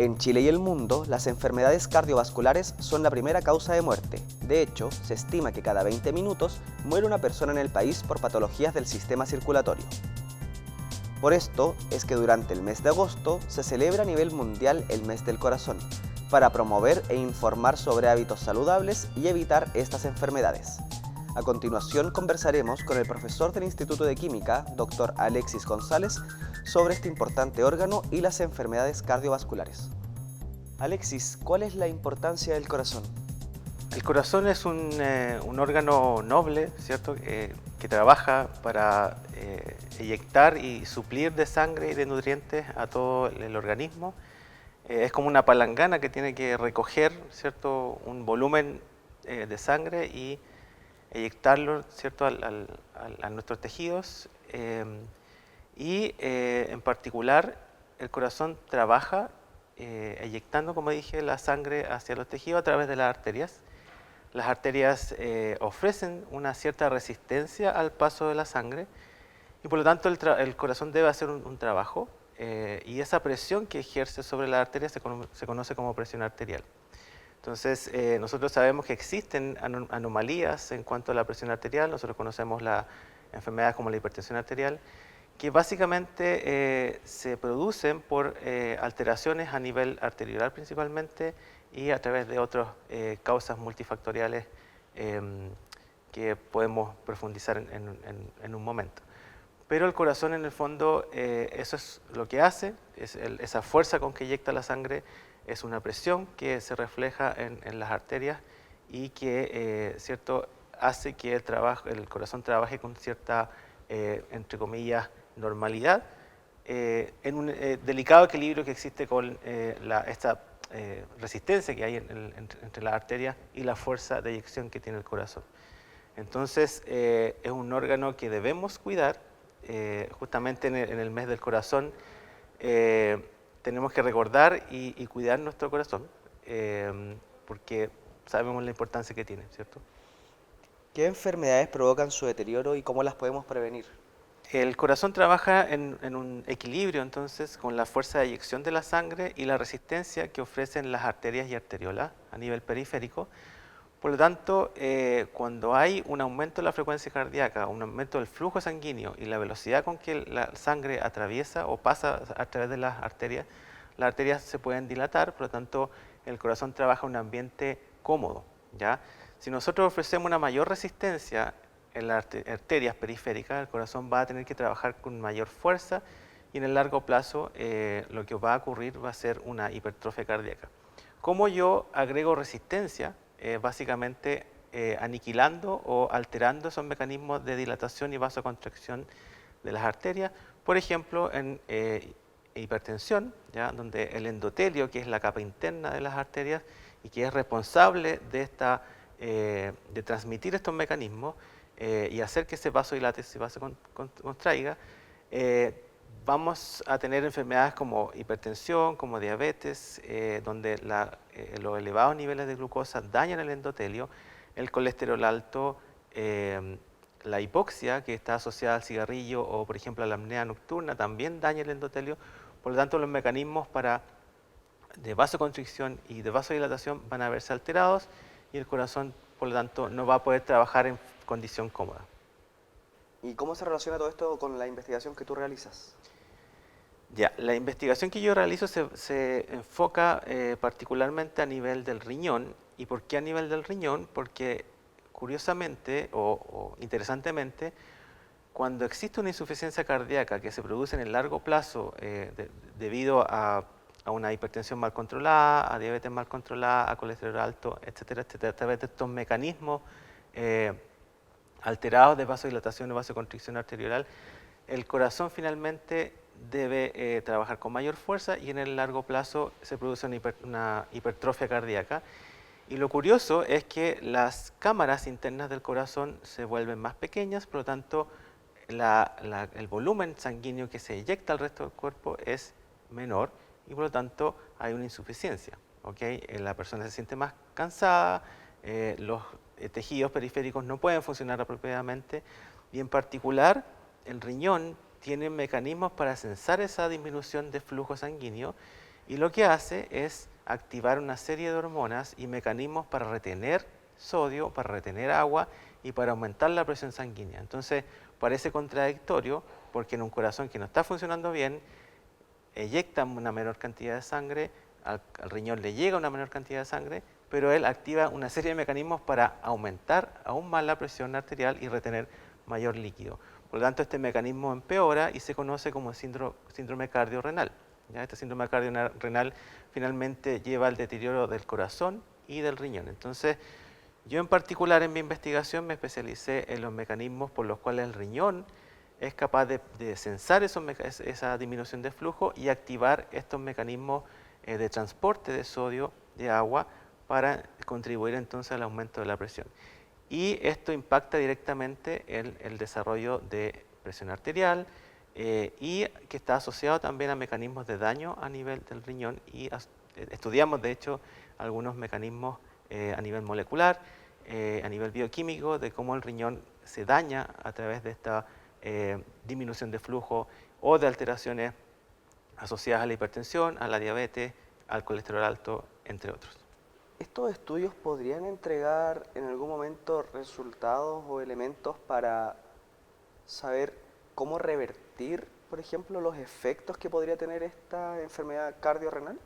En Chile y el mundo, las enfermedades cardiovasculares son la primera causa de muerte. De hecho, se estima que cada 20 minutos muere una persona en el país por patologías del sistema circulatorio. Por esto es que durante el mes de agosto se celebra a nivel mundial el Mes del Corazón, para promover e informar sobre hábitos saludables y evitar estas enfermedades. A continuación conversaremos con el profesor del Instituto de Química, Dr. Alexis González, sobre este importante órgano y las enfermedades cardiovasculares. Alexis, ¿cuál es la importancia del corazón? El corazón es un órgano noble, ¿cierto? Que trabaja para eyectar y suplir de sangre y de nutrientes a todo el organismo. Es como una palangana que tiene que recoger, ¿cierto?, un volumen de sangre y eyectarlo, ¿cierto?, a nuestros tejidos. En particular, el corazón trabaja eyectando, como dije, la sangre hacia los tejidos a través de las arterias. Las arterias ofrecen una cierta resistencia al paso de la sangre y por lo tanto el corazón debe hacer un trabajo y esa presión que ejerce sobre las arterias se conoce como presión arterial. Entonces nosotros sabemos que existen anomalías en cuanto a la presión arterial. Nosotros conocemos las enfermedades como la hipertensión arterial, que básicamente se producen por alteraciones a nivel arteriolar principalmente y a través de otras causas multifactoriales que podemos profundizar en un momento. Pero el corazón, en el fondo, eso es lo que hace, esa fuerza con que eyecta la sangre es una presión que se refleja en las arterias y que ¿cierto?, hace que el corazón trabaje con cierta, entre comillas, normalidad, en un delicado equilibrio que existe con esta resistencia que hay entre las arterias y la fuerza de eyección que tiene el corazón. Entonces, es un órgano que debemos cuidar. Justamente en el mes del corazón tenemos que recordar y cuidar nuestro corazón, porque sabemos la importancia que tiene, ¿cierto? ¿Qué enfermedades provocan su deterioro y cómo las podemos prevenir? El corazón trabaja en un equilibrio, entonces, con la fuerza de eyección de la sangre y la resistencia que ofrecen las arterias y arteriolas a nivel periférico. Por lo tanto, cuando hay un aumento de la frecuencia cardíaca, un aumento del flujo sanguíneo y la velocidad con que la sangre atraviesa o pasa a través de las arterias se pueden dilatar. Por lo tanto, el corazón trabaja en un ambiente cómodo, ¿ya? Si nosotros ofrecemos una mayor resistencia en las arterias periféricas, el corazón va a tener que trabajar con mayor fuerza y en el largo plazo lo que va a ocurrir va a ser una hipertrofia cardíaca. ¿Cómo yo agrego resistencia? Básicamente aniquilando o alterando esos mecanismos de dilatación y vasoconstricción de las arterias, por ejemplo en hipertensión, ¿ya?, donde el endotelio, que es la capa interna de las arterias y que es responsable de transmitir estos mecanismos y hacer que ese vaso dilate, ese vaso contraiga, vamos a tener enfermedades como hipertensión, como diabetes, donde los elevados niveles de glucosa dañan el endotelio, el colesterol alto, la hipoxia, que está asociada al cigarrillo o, por ejemplo, a la apnea nocturna, también daña el endotelio. Por lo tanto, los mecanismos de vasoconstricción y de vasodilatación van a verse alterados y el corazón, por lo tanto, no va a poder trabajar en condición cómoda. ¿Y cómo se relaciona todo esto con la investigación que tú realizas? Ya, la investigación que yo realizo se enfoca particularmente a nivel del riñón. ¿Y por qué a nivel del riñón? Porque curiosamente o interesantemente, cuando existe una insuficiencia cardíaca que se produce en el largo plazo debido a una hipertensión mal controlada, a diabetes mal controlada, a colesterol alto, etcétera, etcétera, a través de estos mecanismos alterados de vasodilatación o vasoconstricción arterioral, el corazón finalmente debe trabajar con mayor fuerza y en el largo plazo se produce una hipertrofia cardíaca. Y lo curioso es que las cámaras internas del corazón se vuelven más pequeñas, por lo tanto el volumen sanguíneo que se eyecta al resto del cuerpo es menor y por lo tanto hay una insuficiencia, ¿okay? La persona se siente más cansada, los tejidos periféricos no pueden funcionar apropiadamente y en particular el riñón tiene mecanismos para censar esa disminución de flujo sanguíneo y lo que hace es activar una serie de hormonas y mecanismos para retener sodio, para retener agua y para aumentar la presión sanguínea. Entonces parece contradictorio porque en un corazón que no está funcionando bien, eyecta una menor cantidad de sangre, al riñón le llega una menor cantidad de sangre, pero él activa una serie de mecanismos para aumentar aún más la presión arterial y retener mayor líquido. Por lo tanto, este mecanismo empeora y se conoce como síndrome cardiorrenal. ¿Ya? Este síndrome cardiorrenal finalmente lleva al deterioro del corazón y del riñón. Entonces, yo en particular en mi investigación me especialicé en los mecanismos por los cuales el riñón es capaz de censar esa disminución de flujo y activar estos mecanismos de transporte de sodio, de agua, para contribuir entonces al aumento de la presión. Y esto impacta directamente el desarrollo de presión arterial y que está asociado también a mecanismos de daño a nivel del riñón y estudiamos de hecho algunos mecanismos a nivel molecular, a nivel bioquímico, de cómo el riñón se daña a través de esta disminución de flujo o de alteraciones asociadas a la hipertensión, a la diabetes, al colesterol alto, entre otros. ¿Estos estudios podrían entregar en algún momento resultados o elementos para saber cómo revertir, por ejemplo, los efectos que podría tener esta enfermedad cardiorrenal?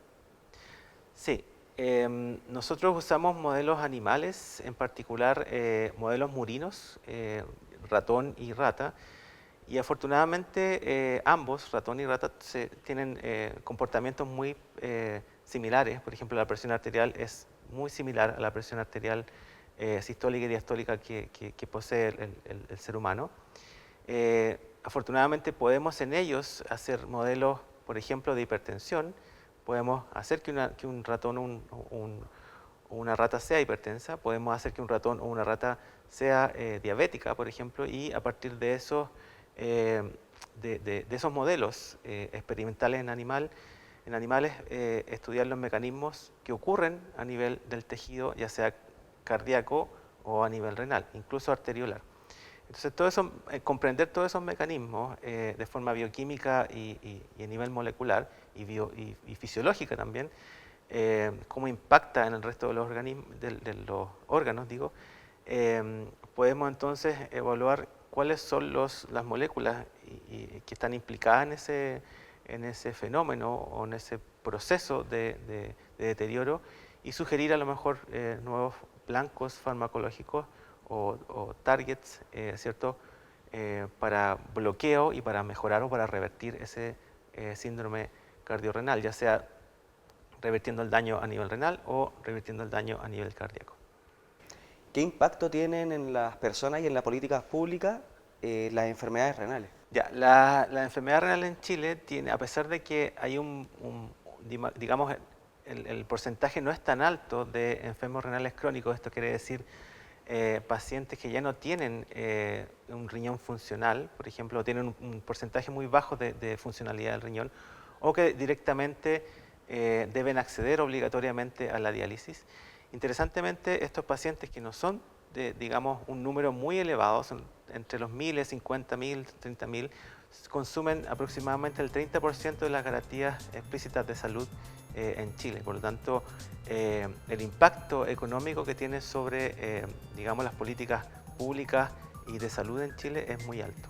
Sí, nosotros usamos modelos animales, en particular modelos murinos, ratón y rata, y afortunadamente ambos, ratón y rata, tienen comportamientos muy similares. Por ejemplo, la presión arterial es muy similar a la presión arterial sistólica y diastólica que posee el ser humano. Afortunadamente podemos en ellos hacer modelos, por ejemplo, de hipertensión. Podemos hacer que un ratón o una rata sea hipertensa, podemos hacer que un ratón o una rata sea diabética, por ejemplo, y a partir de esos modelos experimentales en animales estudiar los mecanismos que ocurren a nivel del tejido, ya sea cardíaco o a nivel renal, incluso arteriolar. Entonces, comprender todos esos mecanismos de forma bioquímica y a nivel molecular y fisiológica también, cómo impacta en el resto de los órganos, podemos entonces evaluar cuáles son las moléculas que están implicadas en ese fenómeno o en ese proceso de deterioro y sugerir a lo mejor nuevos blancos farmacológicos o targets, ¿cierto? Para bloqueo y para mejorar o para revertir ese síndrome cardiorrenal, ya sea revirtiendo el daño a nivel renal o revirtiendo el daño a nivel cardíaco. ¿Qué impacto tienen en las personas y en la política pública las enfermedades renales? Ya, la enfermedad renal en Chile tiene, a pesar de que hay digamos, el porcentaje no es tan alto de enfermos renales crónicos, esto quiere decir pacientes que ya no tienen un riñón funcional, por ejemplo, tienen un porcentaje muy bajo de funcionalidad del riñón, o que directamente deben acceder obligatoriamente a la diálisis. Interesantemente, estos pacientes que no son digamos, un número muy elevado, son entre los 1.000, 50.000, 30.000, consumen aproximadamente el 30% de las garantías explícitas de salud en Chile. Por lo tanto, el impacto económico que tiene sobre, digamos, las políticas públicas y de salud en Chile es muy alto.